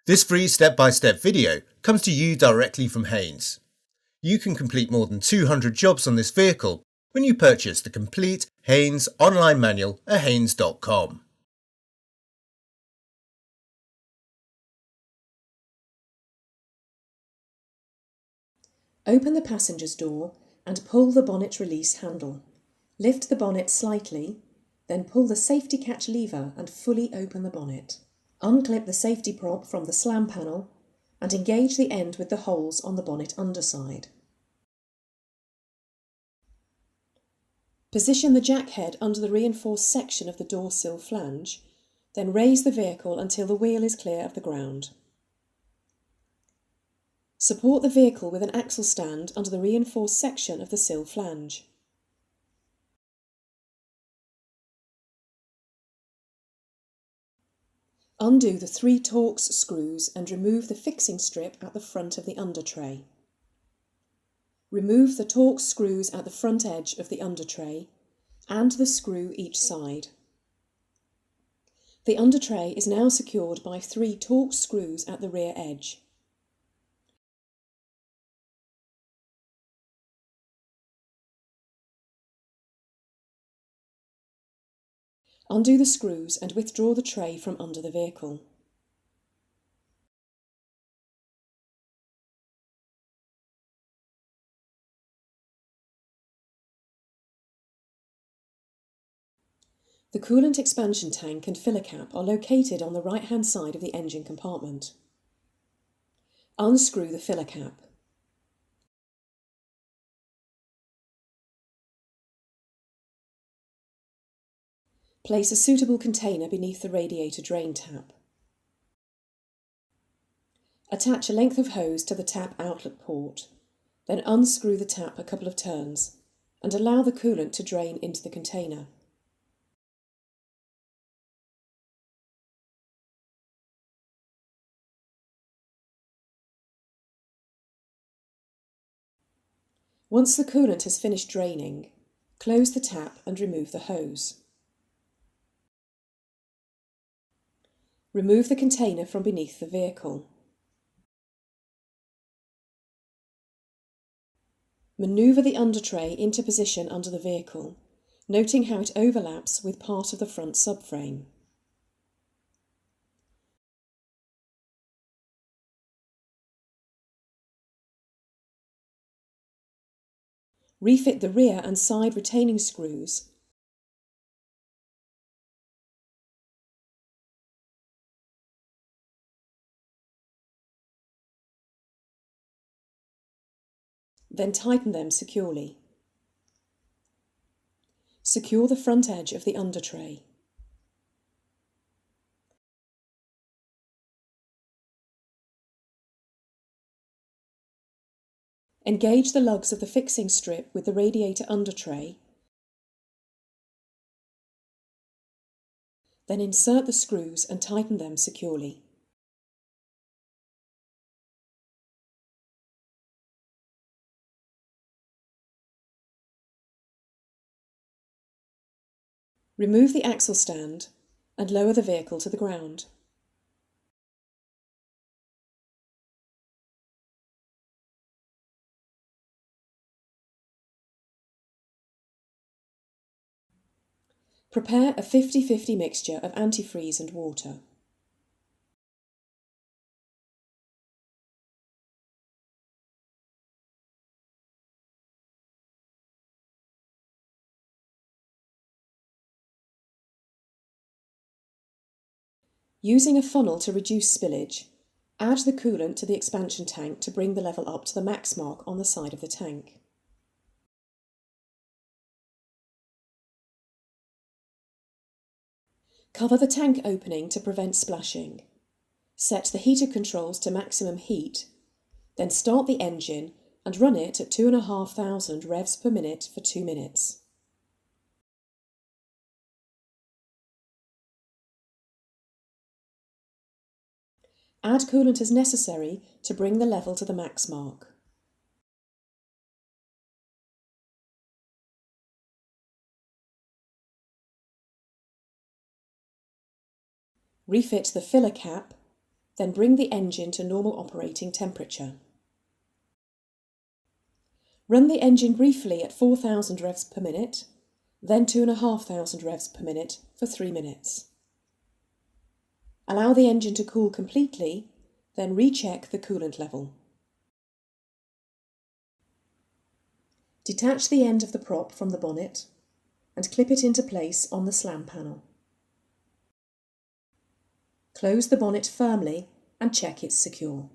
This free step-by-step video comes to you directly from Haynes. You can complete more than 200 jobs on this vehicle when you purchase the complete Haynes online manual at haynes.com. Open the passenger's door and pull the bonnet release handle. Lift the bonnet slightly, then pull the safety catch lever and fully open the bonnet. Unclip the safety prop from the slam panel and engage the end with the holes on the bonnet underside. Position the jack head under the reinforced section of the door sill flange, then raise the vehicle until the wheel is clear of the ground. Support the vehicle with an axle stand under the reinforced section of the sill flange. Undo the 3 Torx screws and remove the fixing strip at the front of the undertray. Remove the Torx screws at the front edge of the undertray and the screw each side. The undertray is now secured by 3 Torx screws at the rear edge. Undo the screws and withdraw the tray from under the vehicle. The coolant expansion tank and filler cap are located on the right-hand side of the engine compartment. Unscrew the filler cap. Place a suitable container beneath the radiator drain tap. Attach a length of hose to the tap outlet port, then unscrew the tap a couple of turns and allow the coolant to drain into the container. Once the coolant has finished draining, close the tap and remove the hose. Remove the container from beneath the vehicle. Manoeuvre the undertray into position under the vehicle, noting how it overlaps with part of the front subframe. Refit the rear and side retaining screws then tighten them securely. Secure the front edge of the undertray. Engage the lugs of the fixing strip with the radiator undertray, then insert the screws and tighten them securely. Remove the axle stand and lower the vehicle to the ground. Prepare a 50-50 mixture of antifreeze and water. Using a funnel to reduce spillage, add the coolant to the expansion tank to bring the level up to the max mark on the side of the tank. Cover the tank opening to prevent splashing. Set the heater controls to maximum heat, then start the engine and run it at 2,500 revs per minute for 2 minutes. Add coolant as necessary to bring the level to the max mark. Refit the filler cap Then bring the engine to normal operating temperature. Run the engine briefly at 4,000 revs per minute, then 2,500 revs per minute for 3 minutes. Allow the engine to cool completely, then recheck the coolant level. Detach the end of the prop from the bonnet and clip it into place on the slam panel. Close the bonnet firmly and check it's secure.